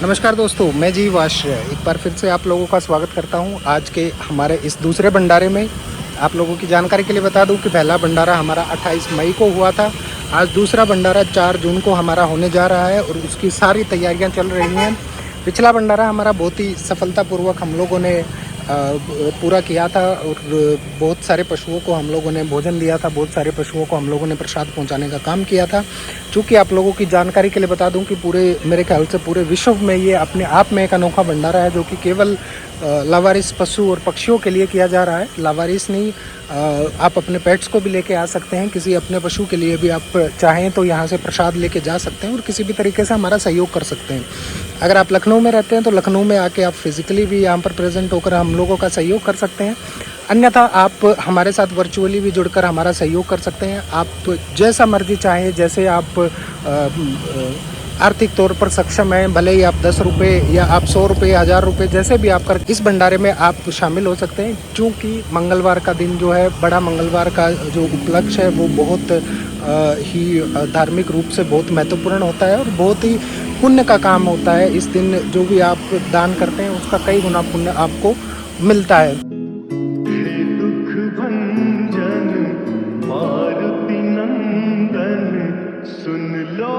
नमस्कार दोस्तों, मैं जीव आश्रय एक बार फिर से आप लोगों का स्वागत करता हूं आज के हमारे इस दूसरे भंडारे में। आप लोगों की जानकारी के लिए बता दूं कि पहला भंडारा हमारा 28 मई को हुआ था। आज दूसरा भंडारा 4 जून को हमारा होने जा रहा है और उसकी सारी तैयारियां चल रही हैं। पिछला भंडारा हमारा बहुत ही सफलतापूर्वक हम लोगों ने पूरा किया था और बहुत सारे पशुओं को हम लोगों ने भोजन दिया था, बहुत सारे पशुओं को हम लोगों ने प्रसाद पहुंचाने का काम किया था। चूँकि आप लोगों की जानकारी के लिए बता दूं कि पूरे मेरे ख्याल से पूरे विश्व में ये अपने आप में एक अनोखा भंडारा है जो कि केवल लावारिस पशु और पक्षियों के लिए किया जा रहा है। लावारिस नहीं, आप अपने पेट्स को भी लेके आ सकते हैं, किसी अपने पशु के लिए भी आप चाहें तो यहाँ से प्रसाद लेके जा सकते हैं और किसी भी तरीके से हमारा सहयोग कर सकते हैं। अगर आप लखनऊ में रहते हैं तो लखनऊ में आके आप फिजिकली भी यहाँ पर प्रेजेंट होकर हम लोगों का सहयोग कर सकते हैं, अन्यथा आप हमारे साथ वर्चुअली भी जुड़कर हमारा सहयोग कर सकते हैं। आप जैसा मर्जी चाहें, जैसे आप आर्थिक तौर पर सक्षम हैं, भले ही आप 10 रुपये या आप 100 रुपये, 1000 रुपये जैसे भी आप कर इस भंडारे में आप शामिल हो सकते हैं। क्योंकि मंगलवार का दिन जो है, बड़ा मंगलवार का जो उपलक्ष्य है वो बहुत ही धार्मिक रूप से बहुत महत्वपूर्ण होता है और बहुत ही पुण्य का काम होता है। इस दिन जो भी आप दान करते हैं उसका कई गुना पुण्य आपको मिलता है। सुन लो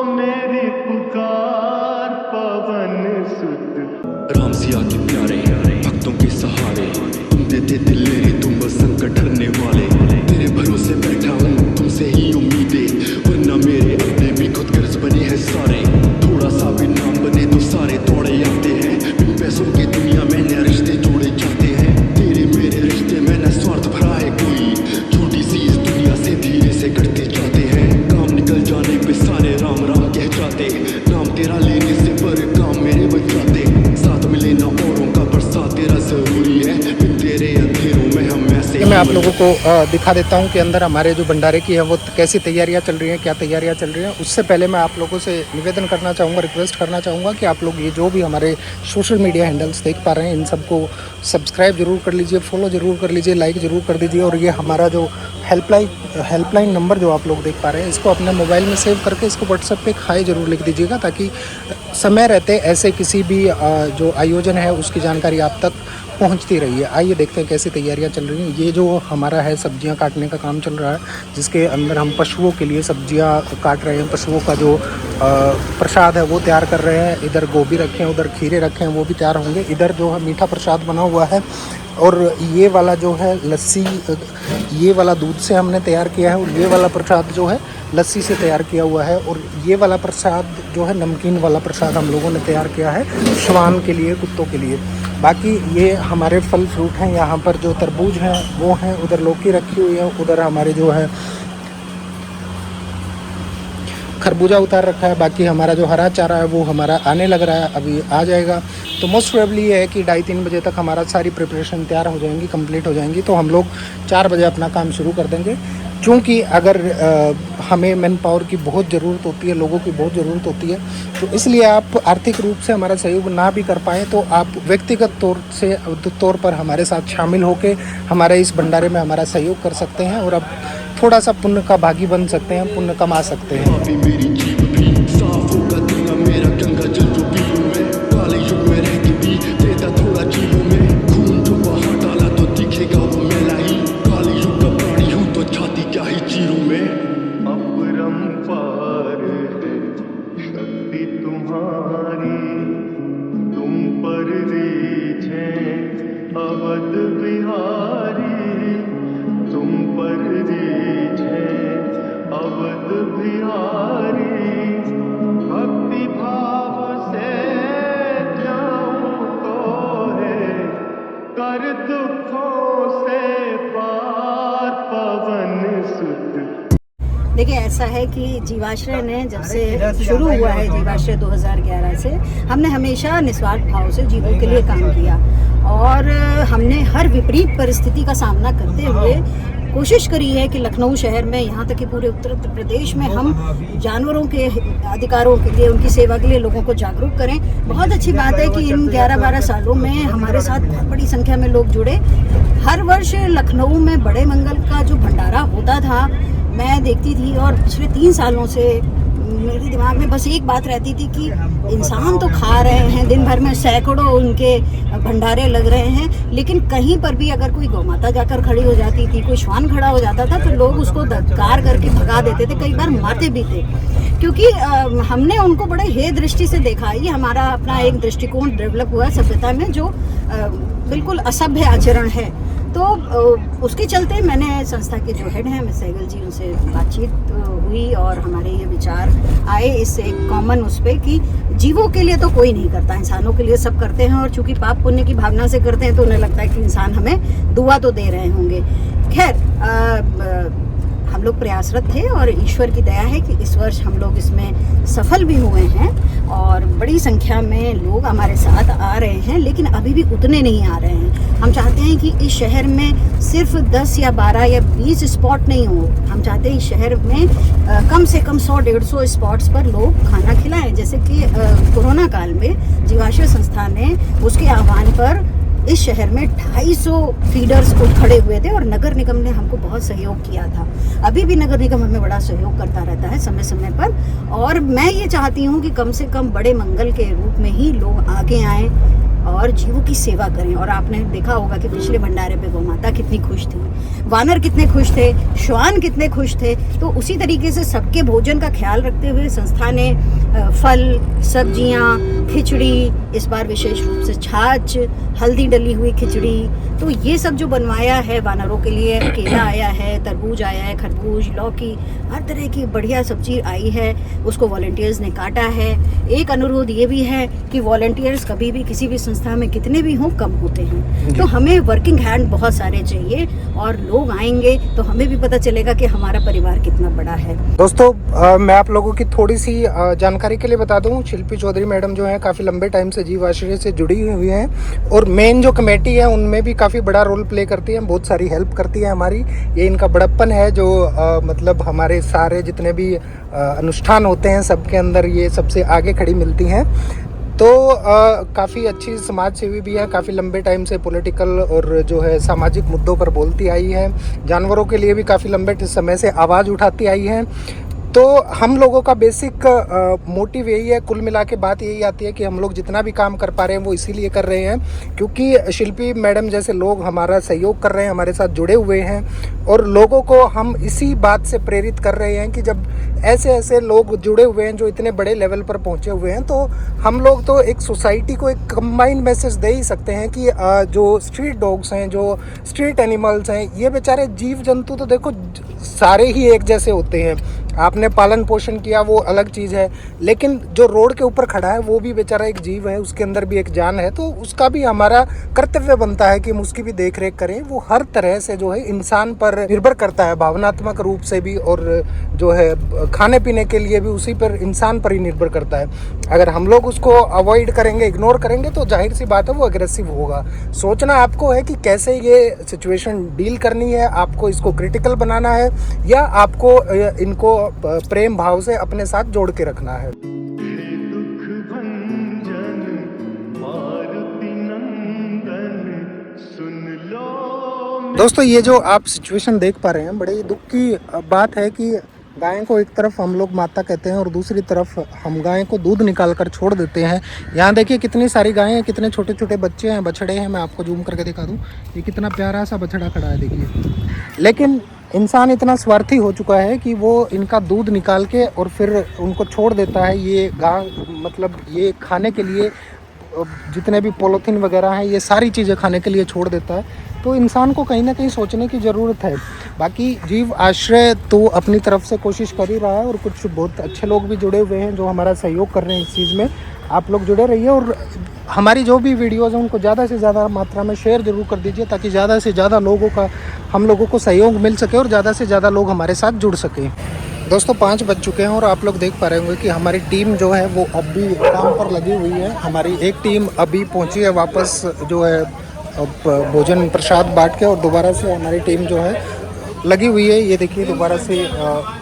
मेरी पुकार पवन सुत। राम सिया के प्यारे भक्तों के सहारे, तुम देते दिल मेरे, तुम बस संकट हरने वाले। तेरे भरोसे बैठा हूँ, तुमसे ही उम्मीदें, वरना मेरे अपने भी खुद गर्ज बने हैं सारे। थोड़ा सा भी नाम बने तो सारे दौड़े आते हैं, बिन पैसों की दुनिया में नए रिश्ते जोड़े जाते हैं। तेरे मेरे रिश्ते में न स्वार्थ भरा है कोई, छोटी सी इस दुनिया से धीरे से कटते जाते हैं। काम निकल जाने पे सारे राम राम कह जाते, नाम तेरा लेने से पर काम मेरे बच जाते। साथ में लेना औरों का प्रसाद तेरा जरूरी है, बिन तेरे अंधेरों में हम ऐसे। मैं आप लोगों को दिखा देता हूं कि अंदर हमारे जो भंडारे की है वो कैसी तैयारियां चल रही हैं, क्या तैयारियां चल रही हैं। उससे पहले मैं आप लोगों से निवेदन करना चाहूँगा, रिक्वेस्ट करना चाहूँगा कि आप लोग ये जो भी हमारे सोशल मीडिया हैंडल्स देख पा रहे हैं इन सबको सब्सक्राइब जरूर कर लीजिए, फॉलो जरूर कर लीजिए, लाइक जरूर कर दीजिए। और ये हमारा जो हेल्पलाइन नंबर जो आप लोग देख पा रहे हैं इसको अपने मोबाइल में सेव करके इसको व्हाट्सएप पे हाई जरूर लिख दीजिएगा, ताकि समय रहते ऐसे किसी भी जो आयोजन है उसकी जानकारी आप तक पहुंचती रही है। आइए देखते हैं कैसी तैयारियां चल रही हैं। ये जो हमारा है सब्जियां काटने का काम चल रहा है, जिसके अंदर हम पशुओं के लिए सब्जियां काट रहे हैं। पशुओं का जो प्रसाद है वो तैयार कर रहे हैं। इधर गोभी रखे हैं, उधर खीरे रखे हैं, वो भी तैयार होंगे। इधर जो है मीठा प्रसाद बना हुआ है और ये वाला जो है लस्सी, ये वाला दूध से हमने तैयार किया है और ये वाला प्रसाद जो है लस्सी से तैयार किया हुआ है। और ये वाला प्रसाद जो है नमकीन वाला प्रसाद हम लोगों ने तैयार किया है श्वान के लिए, कुत्तों के लिए। बाकी ये हमारे फल फ्रूट हैं, यहाँ पर जो तरबूज हैं वो हैं, उधर लौकी रखी हुई है, उधर हमारे जो है खरबूजा उतार रखा है। बाकी हमारा जो हरा चारा है वो हमारा आने लग रहा है, अभी आ जाएगा। तो मोस्ट प्रोबेबली ये है कि 2:30-3 बजे तक हमारा सारी प्रिपरेशन तैयार हो जाएंगी, कंप्लीट हो जाएंगी। तो हम लोग 4 बजे अपना काम शुरू कर देंगे। क्योंकि अगर हमें मैन पावर की बहुत ज़रूरत होती है, लोगों की बहुत ज़रूरत होती है, तो इसलिए आप आर्थिक रूप से हमारा सहयोग ना भी कर पाएँ तो आप व्यक्तिगत तौर पर हमारे साथ शामिल होकर हमारे इस भंडारे में हमारा सहयोग कर सकते हैं और अब थोड़ा सा पुण्य का भागी बन सकते हैं, पुण्य कमा सकते हैं। मेरी जीव भी साफ होगा दिया मेरा, गंगा जल जो पीऊं मैं, काले युग में रह के भी देता थोड़ा जीवों में। खून जो बाहर डाला तो दिखेगा वो मैला ही, काले युग का प्राणी हूँ तो छाती क्या ही चीरूं मैं। अपरंपार है शक्ति तुम्हारी, तुम पर रीछ है अवध बिहारी, तुम पर रीछ है अवध बिहारी। भक्ति भाव से जाऊं तो है कर दुखों से पार पवन सुत। देखिए, ऐसा है कि जीवाश्रय ने जब से शुरू हुआ है, जीवाश्रय 2011 से, हमने हमेशा निस्वार्थ भाव से जीवों के लिए काम किया और हमने हर विपरीत परिस्थिति का सामना करते हुए कोशिश करी है कि लखनऊ शहर में, यहाँ तक कि पूरे उत्तर प्रदेश में हम जानवरों के अधिकारों के लिए, उनकी सेवा के लिए लोगों को जागरूक करें। बहुत अच्छी बात है कि इन 11-12 सालों में हमारे साथ बहुत बड़ी संख्या में लोग जुड़े। हर वर्ष लखनऊ में बड़े मंगल का जो भंडारा होता था मैं देखती थी और पिछले 3 सालों से मेरे दिमाग में बस एक बात रहती थी कि इंसान तो खा रहे हैं, दिन भर में सैकड़ों उनके भंडारे लग रहे हैं, लेकिन कहीं पर भी अगर कोई गौमाता जाकर खड़ी हो जाती थी, कोई श्वान खड़ा हो जाता था, तो लोग उसको धत्कार करके भगा देते थे, कई बार मारते भी थे, क्योंकि हमने उनको बड़े हे दृष्टि से देखा। ये हमारा अपना एक दृष्टिकोण डेवलप हुआ सभ्यता में जो बिल्कुल असभ्य आचरण है। तो उसके चलते मैंने संस्था के जो हेड हैं मिस सहगल जी, उनसे बातचीत हुई और हमारे ये विचार आए इससे एक कॉमन उस पर कि जीवों के लिए तो कोई नहीं करता, इंसानों के लिए सब करते हैं, और चूंकि पाप पुण्य की भावना से करते हैं तो उन्हें लगता है कि इंसान हमें दुआ तो दे रहे होंगे। खैर हम लोग प्रयासरत थे और ईश्वर की दया है कि इस वर्ष हम लोग इसमें सफल भी हुए हैं और बड़ी संख्या में लोग हमारे साथ आ रहे हैं, लेकिन अभी भी उतने नहीं आ रहे हैं। हम चाहते हैं कि इस शहर में सिर्फ 10 या 12 या 20 स्पॉट नहीं हो, हम चाहते हैं इस शहर में कम से कम 100-150 स्पॉट्स पर लोग खाना खिलाएं। जैसे कि कोरोना काल में जीवाश्रय संस्था ने उसके आह्वान पर इस शहर में 250 फीडर्स को खड़े हुए थे और नगर निगम ने हमको बहुत सहयोग किया था। अभी भी नगर निगम हमें बड़ा सहयोग करता रहता है समय समय पर, और मैं ये चाहती हूँ कि कम से कम बड़े मंगल के रूप में ही लोग आगे आएँ और जीवों की सेवा करें। और आपने देखा होगा कि पिछले भंडारे पे गौमाता कितनी खुश थी, वानर कितने खुश थे, श्वान कितने खुश थे। तो उसी तरीके से सबके भोजन का ख्याल रखते हुए संस्था ने फल, सब्जियां, खिचड़ी, इस बार विशेष रूप से छाछ, हल्दी डली हुई खिचड़ी, तो ये सब जो बनवाया है वानरों के लिए, केला आया है, तरबूज आया है, खरबूज, लौकी, हर तरह की बढ़िया सब्जी आई है, उसको वॉलंटियर्स ने काटा है। एक अनुरोध ये भी है कि वॉलंटियर्स कभी भी किसी भी संस्था में कितने भी हों कम होते हैं, तो हमें वर्किंग हैंड बहुत सारे चाहिए और लोग आएंगे तो हमें भी पता चलेगा कि हमारा परिवार कितना बड़ा है। दोस्तों मैं आप लोगों की थोड़ी सी जानकारी के लिए बता दूं, शिल्पी चौधरी मैडम जो है काफ़ी लंबे टाइम से जीव आश्रय से जुड़ी हुई हैं और मेन जो कमेटी है उनमें भी काफ़ी बड़ा रोल प्ले करती है, बहुत सारी हेल्प करती है हमारी। ये इनका बड़प्पन है जो मतलब हमारे सारे जितने भी अनुष्ठान होते हैं सबके अंदर ये सबसे आगे खड़ी मिलती हैं। तो काफ़ी अच्छी समाज सेवी भी है, काफ़ी लंबे टाइम से पॉलिटिकल और जो है सामाजिक मुद्दों पर बोलती आई है, जानवरों के लिए भी काफ़ी लंबे समय से आवाज़ उठाती आई है। तो हम लोगों का बेसिक मोटिव यही है, कुल मिला के बात यही आती है कि हम लोग जितना भी काम कर पा रहे हैं वो इसीलिए कर रहे हैं क्योंकि शिल्पी मैडम जैसे लोग हमारा सहयोग कर रहे हैं, हमारे साथ जुड़े हुए हैं, और लोगों को हम इसी बात से प्रेरित कर रहे हैं कि जब ऐसे ऐसे लोग जुड़े हुए हैं जो इतने बड़े लेवल पर पहुंचे हुए हैं, तो हम लोग तो एक सोसाइटी को एक कंबाइंड मैसेज दे ही सकते हैं कि जो स्ट्रीट डॉग्स हैं, जो स्ट्रीट एनिमल्स हैं, ये बेचारे जीव जंतु तो देखो सारे ही एक जैसे होते हैं। आपने पालन पोषण किया वो अलग चीज़ है, लेकिन जो रोड के ऊपर खड़ा है वो भी बेचारा एक जीव है, उसके अंदर भी एक जान है, तो उसका भी हमारा कर्तव्य बनता है कि हम उसकी भी देख रेख करें। वो हर तरह से जो है इंसान पर निर्भर करता है, भावनात्मक रूप से भी, और जो है खाने पीने के लिए भी उसी पर, इंसान पर ही निर्भर करता है। अगर हम लोग उसको अवॉइड करेंगे, इग्नोर करेंगे, तो जाहिर सी बात है वो अग्रेसिव होगा। सोचना आपको है कि कैसे ये सिचुएशन डील करनी है, आपको इसको क्रिटिकल बनाना है या आपको इनको प्रेम भाव से अपने साथ जोड़ के रखना है। दुख भंजन मारुति नंदन सुन लो। दोस्तों ये जो आप सिचुएशन देख पा रहे हैं, बड़े दुख की बात है कि गाय को एक तरफ हम लोग माता कहते हैं और दूसरी तरफ हम गाय को दूध निकाल कर छोड़ देते हैं। यहाँ देखिए कितनी सारी गायें हैं, कितने छोटे छोटे बच्चे हैं, बछड़े हैं। मैं आपको जूम करके दिखा दूँ, ये कितना प्यारा सा बछड़ा खड़ा है देखिए। लेकिन इंसान इतना स्वार्थी हो चुका है कि वो इनका दूध निकाल के और फिर उनको छोड़ देता है। ये गाय मतलब ये खाने के लिए जितने भी पॉलीथीन वगैरह हैं, ये सारी चीज़ें खाने के लिए छोड़ देता है। तो इंसान को कहीं ना कहीं सोचने की ज़रूरत है। बाकी जीव आश्रय तो अपनी तरफ से कोशिश कर ही रहा है और कुछ बहुत अच्छे लोग भी जुड़े हुए हैं जो हमारा सहयोग कर रहे हैं इस चीज़ में। आप लोग जुड़े रहिए और हमारी जो भी वीडियोज़ हैं उनको ज़्यादा से ज़्यादा मात्रा में शेयर ज़रूर कर दीजिए ताकि ज़्यादा से ज़्यादा लोगों का हम लोगों को सहयोग मिल सके और ज़्यादा से ज़्यादा लोग हमारे साथ जुड़ सकें। दोस्तों 5 बज चुके हैं और आप लोग देख पा रहे होंगे कि हमारी टीम जो है वो अब भी काम पर लगी हुई है। हमारी एक टीम अभी पहुंची है वापस जो है भोजन प्रसाद बांट के, और दोबारा से हमारी टीम जो है लगी हुई है। ये देखिए दोबारा से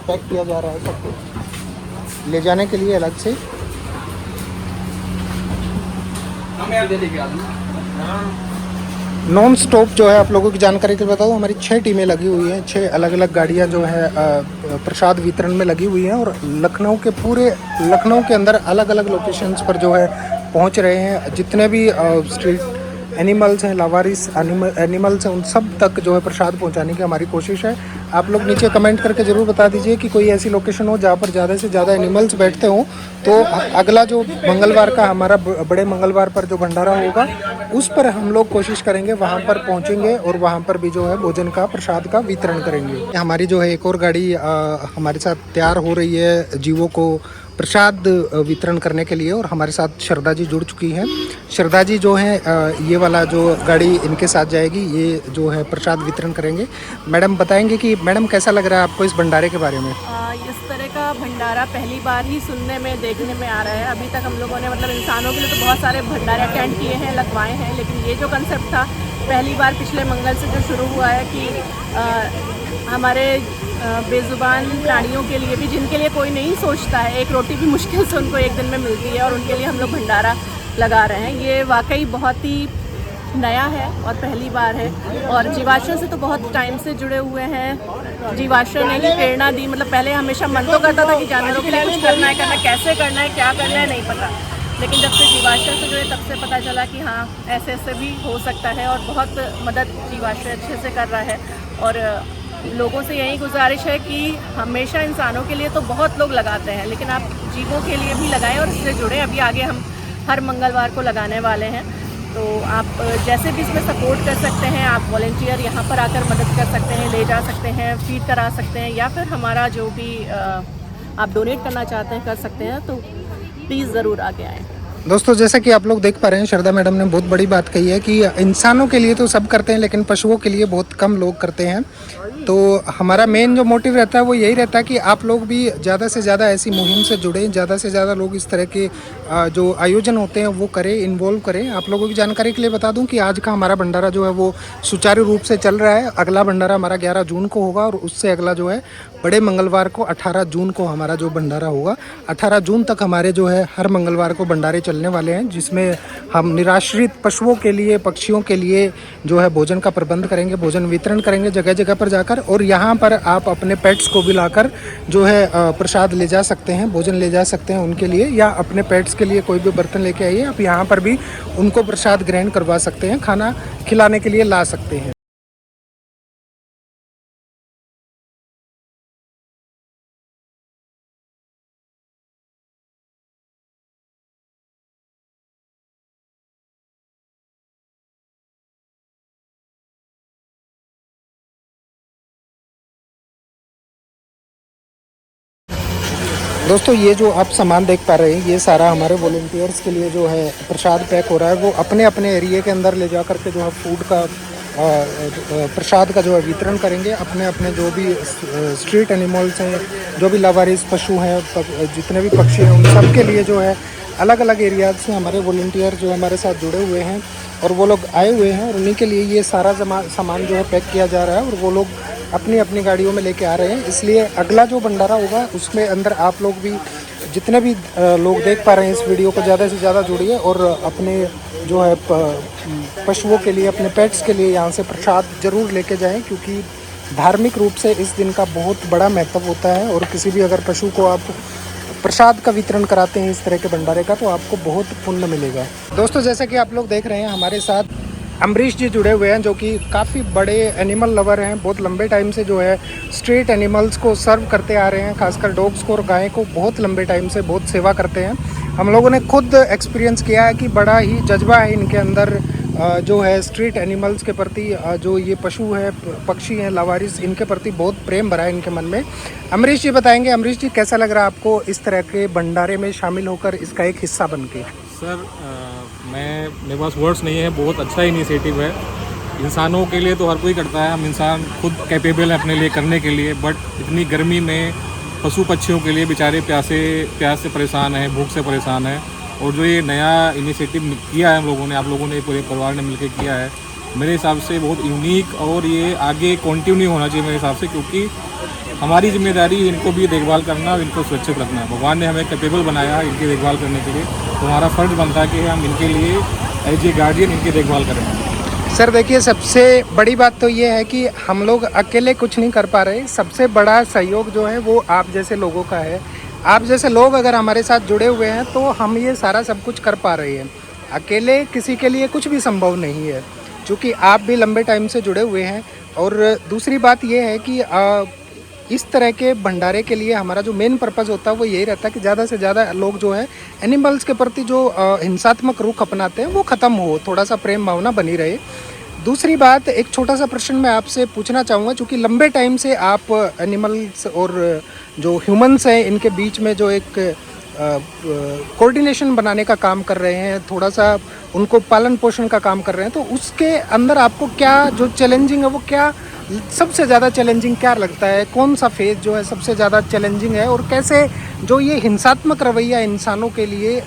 पैक किया जा रहा है सब कुछ ले जाने के लिए अलग से। नॉन स्टॉप जो है आप लोगों की जानकारी के लिए बताऊँ, हमारी 6 टीमें लगी हुई हैं, 6 अलग अलग गाड़ियां जो है प्रसाद वितरण में लगी हुई हैं और लखनऊ के अंदर अलग अलग लोकेशंस पर जो है पहुंच रहे हैं। जितने भी स्ट्रीट एनिमल्स हैं, लावारिस एनिमल्स हैं, उन सब तक जो है प्रसाद पहुंचाने की हमारी कोशिश है। आप लोग नीचे कमेंट करके ज़रूर बता दीजिए कि कोई ऐसी लोकेशन हो जहाँ पर ज़्यादा से ज़्यादा एनिमल्स बैठते हों, तो अगला जो मंगलवार का हमारा बड़े मंगलवार पर जो भंडारा होगा उस पर हम लोग कोशिश करेंगे, वहाँ पर पहुँचेंगे और वहाँ पर भी जो है भोजन का प्रसाद का वितरण करेंगे। हमारी जो है एक और गाड़ी हमारे साथ तैयार हो रही है जीवों को प्रसाद वितरण करने के लिए, और हमारे साथ श्रद्धा जी जुड़ चुकी हैं। श्रद्धा जी जो है ये वाला जो गाड़ी इनके साथ जाएगी, ये जो है प्रसाद वितरण करेंगे। मैडम बताएंगे कि मैडम कैसा लग रहा है आपको इस भंडारे के बारे में? इस तरह का भंडारा पहली बार ही सुनने में देखने में आ रहा है। अभी तक हम लोगों ने मतलब इंसानों के लिए तो बहुत सारे भंडारे अटेंड किए हैं, लगवाए हैं, लेकिन ये जो कंसेप्ट था पहली बार पिछले मंगल से जो शुरू हुआ है कि हमारे बेजुबान प्राणियों के लिए भी, जिनके लिए कोई नहीं सोचता है, एक रोटी भी मुश्किल से उनको एक दिन में मिलती है और उनके लिए हम लोग भंडारा लगा रहे हैं। ये वाकई बहुत ही नया है और पहली बार है। और जीवाश्रय से तो बहुत टाइम से जुड़े हुए हैं। जीवाश्रय ने ही प्रेरणा दी, मतलब पहले हमेशा मन तो करता था कि जानवरों के लिए कुछ करना है, कैसे करना है, क्या करना है, नहीं पता, लेकिन जब से जीवाश्रय से जुड़े तब से पता चला कि हाँ ऐसे ऐसे भी हो सकता है और बहुत मदद जीवाश्रय अच्छे से कर रहा है। और लोगों से यही गुजारिश है कि हमेशा इंसानों के लिए तो बहुत लोग लगाते हैं, लेकिन आप जीवों के लिए भी लगाएं और इससे जुड़े। अभी आगे हम हर मंगलवार को लगाने वाले हैं, तो आप जैसे भी इसमें सपोर्ट कर सकते हैं। आप वॉलंटियर यहाँ पर आकर मदद कर सकते हैं, ले जा सकते हैं, फीड करा सकते हैं, या फिर हमारा जो भी आप डोनेट करना चाहते हैं कर सकते हैं, तो प्लीज़ ज़रूर आगे आएँ। दोस्तों जैसा कि आप लोग देख पा रहे हैं, श्रद्धा मैडम ने बहुत बड़ी बात कही है कि इंसानों के लिए तो सब करते हैं, लेकिन पशुओं के लिए बहुत कम लोग करते हैं। तो हमारा मेन जो मोटिव रहता है वो यही रहता है कि आप लोग भी ज़्यादा से ज़्यादा ऐसी मुहिम से जुड़ें, ज़्यादा से ज़्यादा लोग इस तरह के जो आयोजन होते हैं वो करें, इन्वॉल्व करें। आप लोगों की जानकारी के लिए बता दूं कि आज का हमारा भंडारा जो है वो सुचारू रूप से चल रहा है। अगला भंडारा हमारा 11 जून को होगा और उससे अगला जो है बड़े मंगलवार को 18 जून को हमारा जो भंडारा होगा। 18 जून तक हमारे जो है हर मंगलवार को भंडारे चलने वाले हैं, जिसमें हम निराश्रित पशुओं के लिए, पक्षियों के लिए जो है भोजन का प्रबंध करेंगे, भोजन वितरण करेंगे जगह जगह पर जाकर। और यहाँ पर आप अपने पेट्स को भी लाकर जो है प्रसाद ले जा सकते हैं, भोजन ले जा सकते हैं उनके लिए, या अपने पेट्स के लिए कोई भी बर्तन लेके आइए, आप यहाँ पर भी उनको प्रसाद ग्रहण करवा सकते हैं, खाना खिलाने के लिए ला सकते हैं। दोस्तों ये जो आप सामान देख पा रहे हैं, ये सारा हमारे वॉलंटियर्स के लिए जो है प्रसाद पैक हो रहा है। वो अपने अपने एरिया के अंदर ले जा करके जो है फूड का प्रसाद का जो है वितरण करेंगे। अपने अपने जो भी स्ट्रीट एनिमल्स हैं, जो भी लावारिस पशु हैं, जितने भी पक्षी हैं, उन सब के लिए जो है अलग अलग एरियाज से हमारे वॉलंटियर जो हमारे साथ जुड़े हुए हैं और वो लोग आए हुए हैं, और उन्हीं के लिए ये सारा सामान जो है पैक किया जा रहा है और वो लोग अपनी अपनी गाड़ियों में लेके आ रहे हैं। इसलिए अगला जो भंडारा होगा उसमें अंदर आप लोग भी, जितने भी लोग देख पा रहे हैं इस वीडियो को, ज़्यादा से ज़्यादा जुड़िए और अपने जो है पशुओं के लिए, अपने पेट्स के लिए यहाँ से प्रसाद ज़रूर लेके जाएं, क्योंकि धार्मिक रूप से इस दिन का बहुत बड़ा महत्व होता है। और किसी भी अगर पशु को आप प्रसाद का वितरण कराते हैं इस तरह के भंडारे का, तो आपको बहुत पुण्य मिलेगा। दोस्तों जैसा कि आप लोग देख रहे हैं, हमारे साथ अमरीश जी जुड़े हुए हैं, जो कि काफ़ी बड़े एनिमल लवर हैं। बहुत लंबे टाइम से जो है स्ट्रीट एनिमल्स को सर्व करते आ रहे हैं, खासकर डॉग्स को और गाय को बहुत लंबे टाइम से बहुत सेवा करते हैं। हम लोगों ने खुद एक्सपीरियंस किया है कि बड़ा ही जज्बा है इनके अंदर जो है स्ट्रीट एनिमल्स के प्रति, जो ये पशु है, पक्षी हैं, लावारिस, इनके प्रति बहुत प्रेम भरा है इनके मन में। अमरीश जी बताएंगे, अमरीश जी कैसा लग रहा है आपको इस तरह के भंडारे में शामिल होकर, इसका एक हिस्सा बन के? सर मेरे पास वर्ड्स नहीं है, बहुत अच्छा इनिशिएटिव है। इंसानों के लिए तो हर कोई करता है, हम इंसान खुद कैपेबल हैं अपने लिए करने के लिए, बट इतनी गर्मी में पशु पक्षियों के लिए बेचारे प्यास से परेशान हैं, भूख से परेशान हैं। और जो ये नया इनिशिएटिव किया है हम लोगों ने, आप लोगों ने, पूरे परिवार ने मिलकर किया है, मेरे हिसाब से बहुत यूनिक, और ये आगे कंटिन्यू होना चाहिए मेरे हिसाब से, क्योंकि हमारी जिम्मेदारी इनको भी देखभाल करना और इनको सुरक्षित रखना है। भगवान ने हमें कैपेबल बनाया है इनकी देखभाल करने के लिए, तो हमारा फ़र्ज़ बनता है कि हम इनके लिए एज ए गार्डियन इनकी देखभाल करें। सर देखिए, सबसे बड़ी बात तो ये है कि हम लोग अकेले कुछ नहीं कर पा रहे। सबसे बड़ा सहयोग जो है वो आप जैसे लोगों का है। आप जैसे लोग अगर हमारे साथ जुड़े हुए हैं तो हम ये सारा सब कुछ कर पा रहे हैं। अकेले किसी के लिए कुछ भी संभव नहीं है, क्योंकि आप भी लंबे टाइम से जुड़े हुए हैं। और दूसरी बात ये है कि इस तरह के भंडारे के लिए हमारा जो मेन पर्पस होता है वो यही रहता है कि ज़्यादा से ज़्यादा लोग जो है एनिमल्स के प्रति जो हिंसात्मक रुख अपनाते हैं वो ख़त्म हो, थोड़ा सा प्रेम भावना बनी रहे। दूसरी बात, एक छोटा सा प्रश्न मैं आपसे पूछना चाहूँगा, क्योंकि लंबे टाइम से आप एनिमल्स और जो ह्यूमंस हैं इनके बीच में जो एक कोऑर्डिनेशन बनाने का काम कर रहे हैं, थोड़ा सा उनको पालन पोषण का काम कर रहे हैं, तो उसके अंदर आपको क्या जो चैलेंजिंग है वो क्या सबसे ज़्यादा चैलेंजिंग क्या लगता है? कौन सा फेज जो है सबसे ज़्यादा चैलेंजिंग है, और कैसे जो ये हिंसात्मक रवैया इंसानों के लिए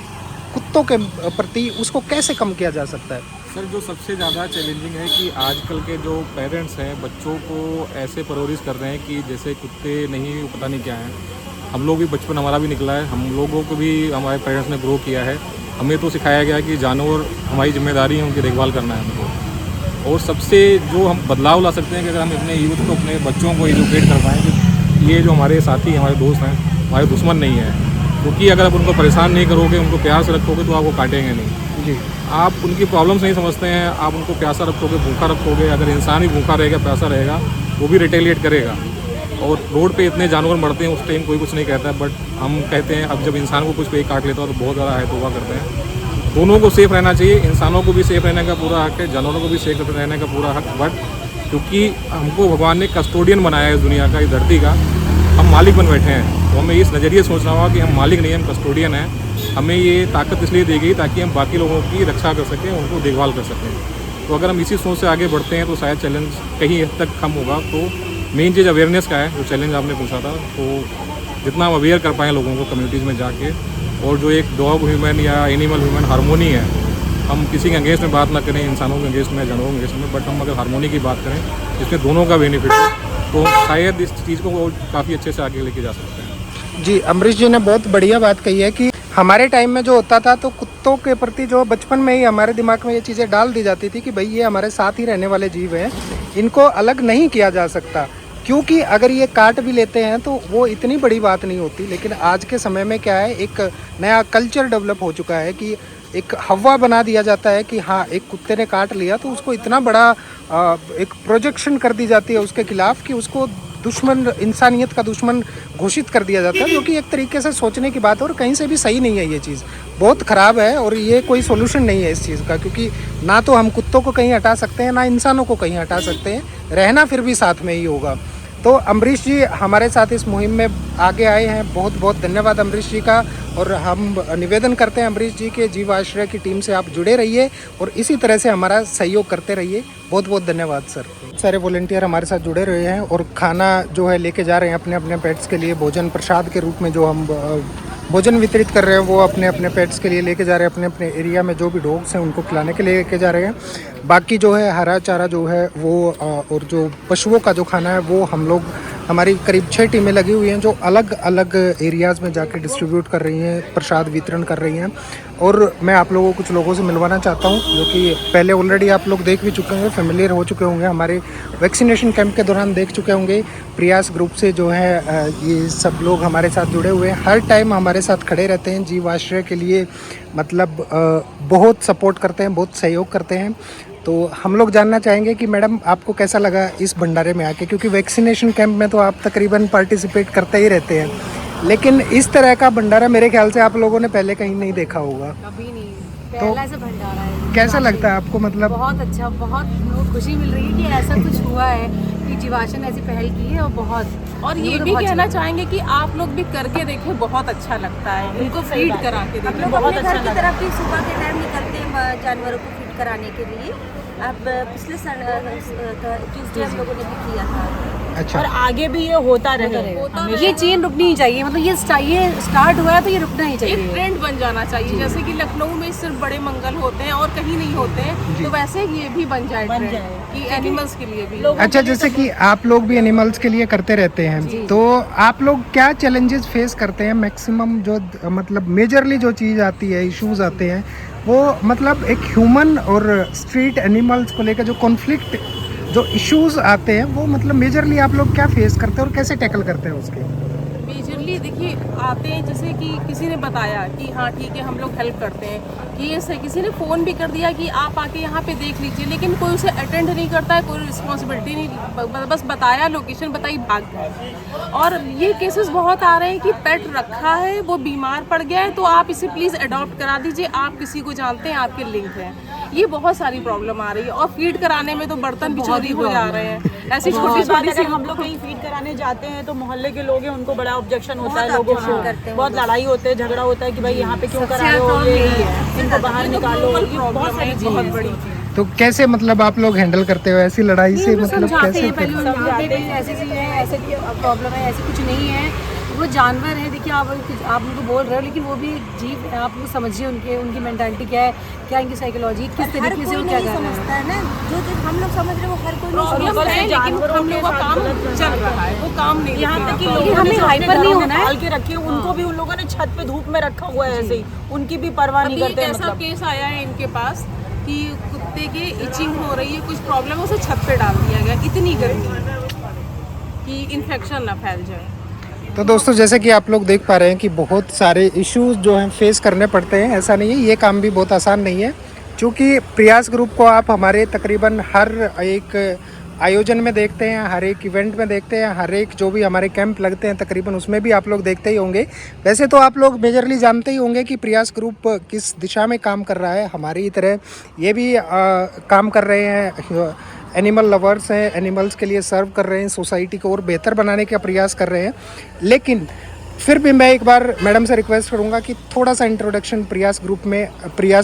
कुत्तों के प्रति उसको कैसे कम किया जा सकता है? सर, जो सबसे ज़्यादा चैलेंजिंग है कि आजकल के जो पेरेंट्स हैं बच्चों को ऐसे परवरिश कर रहे हैं कि जैसे कुत्ते नहीं, पता नहीं क्या है। हम लोग भी, बचपन हमारा भी निकला है, हम लोगों को भी हमारे पेरेंट्स ने ग्रो किया है। हमें तो सिखाया गया कि जानवर हमारी जिम्मेदारी है, उनकी देखभाल करना है हमको। और सबसे जो हम बदलाव ला सकते हैं कि अगर हम अपने यूथ को, अपने बच्चों को एजुकेट कर पाएँ कि ये जो हमारे साथी, हमारे दोस्त हैं, हमारे दुश्मन नहीं है। क्योंकि अगर आप उनको परेशान नहीं करोगे, उनको प्यार से रखोगे तो आपको काटेंगे नहीं जी। आप उनकी प्रॉब्लम्स नहीं समझते हैं, आप उनको प्यासा रखोगे, भूखा रखोगे। अगर इंसान ही भूखा रहेगा, प्यासा रहेगा, वो भी रिटेलिएट करेगा। और रोड पे इतने जानवर मरते हैं, उस टाइम कोई कुछ नहीं कहता है, बट हम कहते हैं अब जब इंसान को कुछ पे काट लेता है तो बहुत ज़्यादा है तोबा करते हैं। दोनों को सेफ रहना चाहिए, इंसानों को भी सेफ रहने का पूरा हक है, जानवरों को भी सेफ रहने का पूरा हक। बट क्योंकि हमको भगवान ने कस्टोडियन बनाया है इस दुनिया का, इस धरती का, हम मालिक बन बैठे हैं, तो हमें इस नज़रिए सोचना होगा कि हम मालिक नहीं, हम कस्टोडियन हैं। हमें ये ताकत इसलिए दी गई ताकि हम बाकी लोगों की रक्षा कर सकें, उनको देखभाल कर सकें। तो अगर हम इसी सोच से आगे बढ़ते हैं तो शायद चैलेंज कहीं हद तक कम होगा। तो मेन चीज़ अवेयरनेस का है, जो चैलेंज आपने पूछा था। तो जितना हम अवेयर कर पाएँ लोगों को कम्युनिटीज़ में जाके, और जो एक डॉग ह्यूमन या एनिमल ह्यूमन हार्मोनी है, हम किसी के अगेंस्ट में बात ना करें, इंसानों के अगेंस्ट में, जानवरों के अगेंस्ट में, बट हम अगर हार्मोनी की बात करें जिसमें दोनों का बेनिफिट है, तो शायद इस चीज़ को काफ़ी अच्छे से आगे लेके जा सकते हैं। जी, अमरीश जी ने बहुत बढ़िया बात कही है कि हमारे टाइम में जो होता था तो कुत्तों के प्रति जो बचपन में ही हमारे दिमाग में ये चीज़ें डाल दी जाती थी कि भाई ये हमारे साथ ही रहने वाले जीव हैं, इनको अलग नहीं किया जा सकता, क्योंकि अगर ये काट भी लेते हैं तो वो इतनी बड़ी बात नहीं होती। लेकिन आज के समय में क्या है, एक नया कल्चर डेवलप हो चुका है कि एक हवा बना दिया जाता है कि हाँ, एक कुत्ते ने काट लिया तो उसको इतना बड़ा एक प्रोजेक्शन कर दी जाती है उसके खिलाफ कि उसको दुश्मन, इंसानियत का दुश्मन घोषित कर दिया जाता है, जो कि एक तरीके से सोचने की बात है और कहीं से भी सही नहीं है। ये चीज़ बहुत ख़राब है और ये कोई सोल्यूशन नहीं है इस चीज़ का, क्योंकि ना तो हम कुत्तों को कहीं हटा सकते हैं, ना इंसानों को कहीं हटा सकते हैं, रहना फिर भी साथ में ही होगा। तो अमरीश जी हमारे साथ इस मुहिम में आगे आए हैं, बहुत बहुत धन्यवाद अमरीश जी का। और हम निवेदन करते हैं अमरीश जी के जीव आश्रय की टीम से आप जुड़े रहिए और इसी तरह से हमारा सहयोग करते रहिए। बहुत बहुत धन्यवाद सर। सारे वॉलंटियर हमारे साथ जुड़े रहे हैं और खाना जो है लेके जा रहे हैं अपने अपने पेट्स के लिए, भोजन प्रसाद के रूप में जो हम भोजन वितरित कर रहे हैं वो अपने अपने पेट्स के लिए लेके जा रहे हैं, अपने अपने एरिया में जो भी डॉग्स हैं उनको खिलाने के लिए लेके जा रहे हैं। बाकी जो है हरा चारा जो है वो और जो पशुओं का जो खाना है वो हम लोग, हमारी करीब 6 टीमें लगी हुई हैं जो अलग अलग एरियाज़ में जाके डिस्ट्रीब्यूट कर रही हैं, प्रसाद वितरण कर रही हैं। और मैं आप लोगों को कुछ लोगों से मिलवाना चाहता हूं जो कि पहले ऑलरेडी आप लोग देख भी चुके होंगे, फेमिलियर हो चुके होंगे, हमारे वैक्सीनेशन कैंप के दौरान देख चुके होंगे। प्रयास ग्रुप से जो है ये सब लोग हमारे साथ जुड़े हुए हैं, हर टाइम हमारे साथ खड़े रहते हैं, जीव आश्रय के लिए मतलब बहुत सपोर्ट करते हैं, बहुत सहयोग करते हैं। तो हम लोग जानना चाहेंगे कि मैडम आपको कैसा लगा इस भंडारे में आके, क्योंकि वैक्सीनेशन कैंप में तो आप तकरीबन पार्टिसिपेट करते ही रहते हैं, लेकिन इस तरह का भंडारा मेरे ख्याल से आप लोगों ने पहले कहीं नहीं देखा होगा। कभी नहीं, पहला से भंडारा है। कैसा लगता है आपको? मतलब बहुत अच्छा, बहुत खुशी मिल रही है कि ऐसा कुछ हुआ है कि जीवाश्रय ने ऐसी पहल की है और बहुत। और ये भी कहना चाहेंगे कि आप लोग भी करके देखें, बहुत अच्छा लगता है, उनको फीड करा के हम देखें, लोग बहुत अपने अच्छा घर की लगता है। तरफ भी सुबह के टाइम निकलते हैं जानवरों को फीड कराने के लिए। अब पिछले ट्यूसडे हम लोगों ने भी किया था। अच्छा। और आगे भी ये होता रहे। ये चेन रुकनी ही चाहिए, मतलब ये स्टार्ट हुआ है तो ये रुकना ही एक चाहिए। ट्रेंड बन जाना चाहिए, जैसे कि लखनऊ में सिर्फ बड़े मंगल होते हैं और कहीं नहीं होते हैं, तो वैसे ये भी बन जाए ट्रेंड कि एनिमल्स के लिए भी। अच्छा, जैसे कि आप लोग भी एनिमल्स के लिए करते रहते हैं, तो आप लोग क्या चैलेंजेस फेस करते हैं? मैक्सिमम जो मतलब मेजरली जो चीज़ आती है, इश्यूज आते हैं, वो मतलब एक ह्यूमन और स्ट्रीट एनिमल्स को लेकर जो कॉन्फ्लिक्ट, जो इश्यूज आते हैं, वो मतलब मेजरली आप लोग क्या फेस करते हैं और कैसे टैकल करते हैं उसके? मेजरली देखिए आते हैं, जैसे कि किसी ने बताया कि हाँ ठीक है हम लोग हेल्प करते हैं, कि ऐसे किसी ने फ़ोन भी कर दिया कि आप आके यहाँ पे देख लीजिए, लेकिन कोई उसे अटेंड नहीं करता है, कोई रिस्पॉन्सिबिलिटी नहीं, बस बताया, लोकेशन बताई, भाग गए। और ये केसेस बहुत आ रहे हैं कि पेट रखा है, वो बीमार पड़ गया है, तो आप इसे प्लीज़ अडॉप्ट करा दीजिए, आप किसी को जानते हैं, आपके लिंक हैं। ये बहुत सारी प्रॉब्लम आ रही है। और फीड कराने में तो बर्तन भी चोरी हो जा रहे हैं, ऐसी छोटी छोटी सी। हम लोग कहीं फीड कराने जाते हैं तो मोहल्ले के लोग हैं, उनको बड़ा ऑब्जेक्शन होता है, लोगों को बहुत लड़ाई होते हैं, झगड़ा होता है कि भाई यहाँ पे क्यों करा रहे हो, इनको बाहर निकालो, बहुत सारी बहुत बड़ी। तो कैसे मतलब आप लोग हैंडल करते हो ऐसी लड़ाई से? मतलब कैसे? ऐसी प्रॉब्लम है, ऐसी कुछ नहीं है, वो जानवर है। देखिए आप उनको बोल रहे हो, लेकिन वो भी जीव है, आप लोग समझिए उनकी मेंटालिटी क्या है, क्या इनकी साइकोलॉजी, किस तरीके से वो क्या कर रहे हैं ना। जो चीज़ हम लोग समझ रहे हैं वो हर कोई प्रॉब्लम है, लेकिन हम लोग का काम चल रहा है, वो काम नहीं। यहाँ तक कि लोग हमें हाइपर नहीं होना है, डाल के रखे, उनको भी उन लोगों ने छत पे धूप में रखा हुआ है, ऐसे ही उनकी भी परवाह नहीं करते। ऐसा केस आया है इनके पास कि कुत्ते के इचिंग हो रही है, कुछ प्रॉब्लम, उसे छत पे डाल दिया गया, इतनी गर्मी कि इन्फेक्शन ना फैल जाए। तो दोस्तों, जैसे कि आप लोग देख पा रहे हैं कि बहुत सारे इश्यूज जो हैं फेस करने पड़ते हैं। ऐसा नहीं है, ये काम भी बहुत आसान नहीं है, क्योंकि प्रयास ग्रुप को आप हमारे तकरीबन हर एक आयोजन में देखते हैं, हर एक इवेंट में देखते हैं, हर एक जो भी हमारे कैंप लगते हैं तकरीबन उसमें भी आप लोग देखते ही होंगे। वैसे तो आप लोग मेजरली जानते ही होंगे कि प्रयास ग्रुप किस दिशा में काम कर रहा है। हमारी तरह ये भी काम कर रहे हैं, एनिमल लवर्स हैं, एनिमल्स के लिए सर्व कर रहे हैं, सोसाइटी को और बेहतर बनाने का प्रयास कर रहे हैं। लेकिन फिर भी मैं एक बार मैडम से रिक्वेस्ट करूंगा कि थोड़ा सा इंट्रोडक्शन प्रयास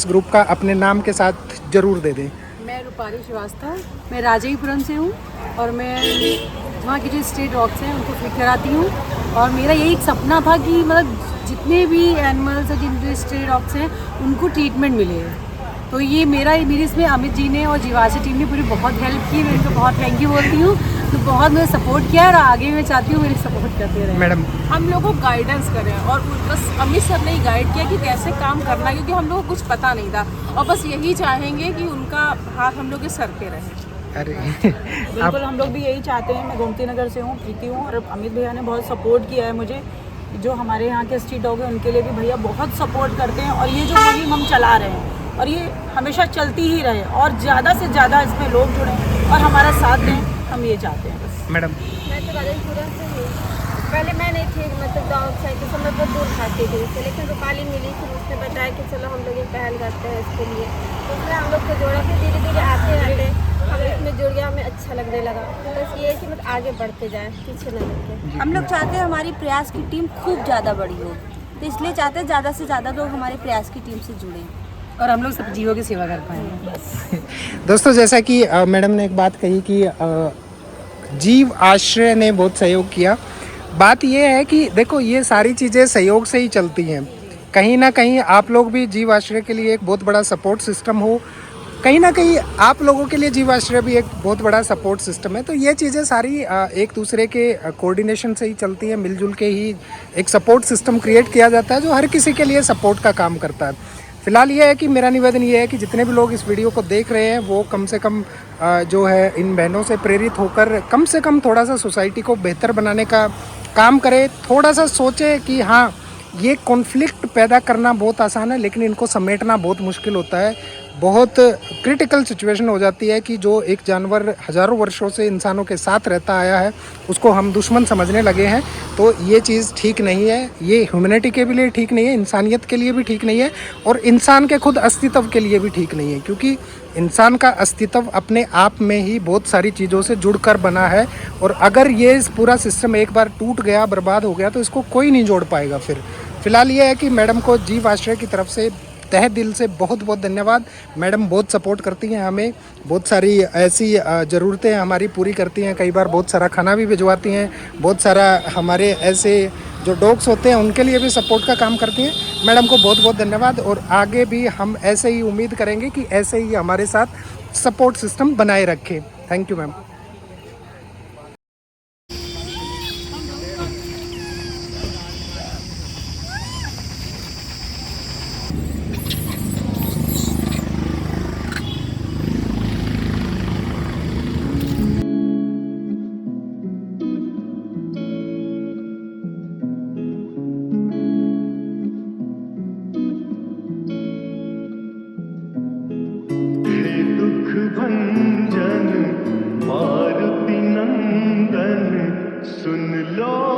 ग्रुप का अपने नाम के साथ ज़रूर दे दें। मैं रूपाली श्रीवास्तव, मैं राजाईपुरम से हूँ और मैं वहाँ के जो स्ट्रीट डॉग्स हैं उनको फीड कराती हूँ। और मेरा यही एक सपना था कि मतलब जितने भी एनिमल्स हैं, जितने स्ट्रीट डॉग्स हैं, उनको ट्रीटमेंट मिले। तो ये मेरी इसमें अमित जी ने और जीवाश्री टीम ने पूरी बहुत हेल्प की, मैं इनको बहुत थैंक यू बोलती हूँ। तो बहुत मुझे सपोर्ट किया और आगे मैं चाहती हूँ मेरी सपोर्ट करते रहे। मैडम, हम लोग को गाइडेंस करें और बस अमित सर ने ही गाइड किया कि कैसे काम करना है, क्योंकि हम लोग को कुछ पता नहीं था, और बस यही चाहेंगे कि उनका हाथ हम लोग के सर पे रहे। अरे बिल्कुल, हम लोग भी यही चाहते हैं। मैं गोमती नगर से हूँ, प्रीति हूँ, और अमित भैया ने बहुत सपोर्ट किया है मुझे। जो हमारे यहाँ के स्ट्रीट डॉग हैं उनके लिए भी भैया बहुत सपोर्ट करते हैं, और ये जो मुहिम हम चला रहे हैं और ये हमेशा चलती ही रहे और ज़्यादा से ज़्यादा इसमें लोग जुड़ें और हमारा साथ दें, हम ये चाहते हैं बस। मैडम, मैं तो राजनपुरा से हूँ। पहले मैं नहीं थी, मतलब डॉग साइकिल से मैं बहुत दूर खाती थी उससे, लेकिन रूपाली मिली, फिर उसने बताया कि चलो हम लोग ये पहल करते हैं इसके लिए, तो उसने हम लोग को जोड़ा। फिर धीरे धीरे आते हम इसमें जुड़ गया, हमें अच्छा लगने लगा। बस ये है कि मतलब आगे बढ़ते जाए, पीछे न लगे। हम लोग चाहते हैं हमारी प्रयास की टीम खूब ज़्यादा बड़ी हो, तो इसलिए चाहते हैं ज़्यादा से ज़्यादा लोग हमारे प्रयास की टीम से जुड़ें और हम लोग सब जीवों की सेवा कर पाएँ। दोस्तों, जैसा कि मैडम ने एक बात कही कि जीव आश्रय ने बहुत सहयोग किया। बात ये है कि देखो, ये सारी चीज़ें सहयोग से ही चलती हैं। कहीं ना कहीं आप लोग भी जीव आश्रय के लिए एक बहुत बड़ा सपोर्ट सिस्टम हो, कहीं ना कहीं आप लोगों के लिए जीव आश्रय भी एक बहुत बड़ा सपोर्ट सिस्टम है। तो ये चीज़ें सारी एक दूसरे के कोऑर्डिनेशन से ही चलती हैं, मिलजुल के ही एक सपोर्ट सिस्टम क्रिएट किया जाता है जो हर किसी के लिए सपोर्ट का काम करता है। फिलहाल ये है कि मेरा निवेदन ये है कि जितने भी लोग इस वीडियो को देख रहे हैं वो कम से कम जो है इन बहनों से प्रेरित होकर कम से कम थोड़ा सा सोसाइटी को बेहतर बनाने का काम करे। थोड़ा सा सोचे कि हाँ, ये कॉन्फ्लिक्ट पैदा करना बहुत आसान है, लेकिन इनको समेटना बहुत मुश्किल होता है। बहुत क्रिटिकल सिचुएशन हो जाती है कि जो एक जानवर हज़ारों वर्षों से इंसानों के साथ रहता आया है उसको हम दुश्मन समझने लगे हैं। तो ये चीज़ ठीक नहीं है, ये ह्यूमैनिटी के लिए ठीक नहीं है, इंसानियत के लिए भी ठीक नहीं है, और इंसान के खुद अस्तित्व के लिए भी ठीक नहीं है, क्योंकि इंसान का अस्तित्व अपने आप में ही बहुत सारी चीज़ों से जुड़कर बना है। और अगर ये पूरा सिस्टम एक बार टूट गया, बर्बाद हो गया, तो इसको कोई नहीं जोड़ पाएगा। फिर फिलहाल ये है कि मैडम को जीव आश्रय की तरफ से तहे दिल से बहुत बहुत धन्यवाद। मैडम बहुत सपोर्ट करती हैं हमें, बहुत सारी ऐसी ज़रूरतें हमारी पूरी करती हैं, कई बार बहुत सारा खाना भी भिजवाती हैं, बहुत सारा हमारे ऐसे जो डॉग्स होते हैं उनके लिए भी सपोर्ट का काम करती हैं। मैडम को बहुत बहुत धन्यवाद और आगे भी हम ऐसे ही उम्मीद करेंगे कि ऐसे ही हमारे साथ सपोर्ट सिस्टम बनाए रखें। Thank you ma'am. हे दुख भंजन मारुति नंदन सुन लो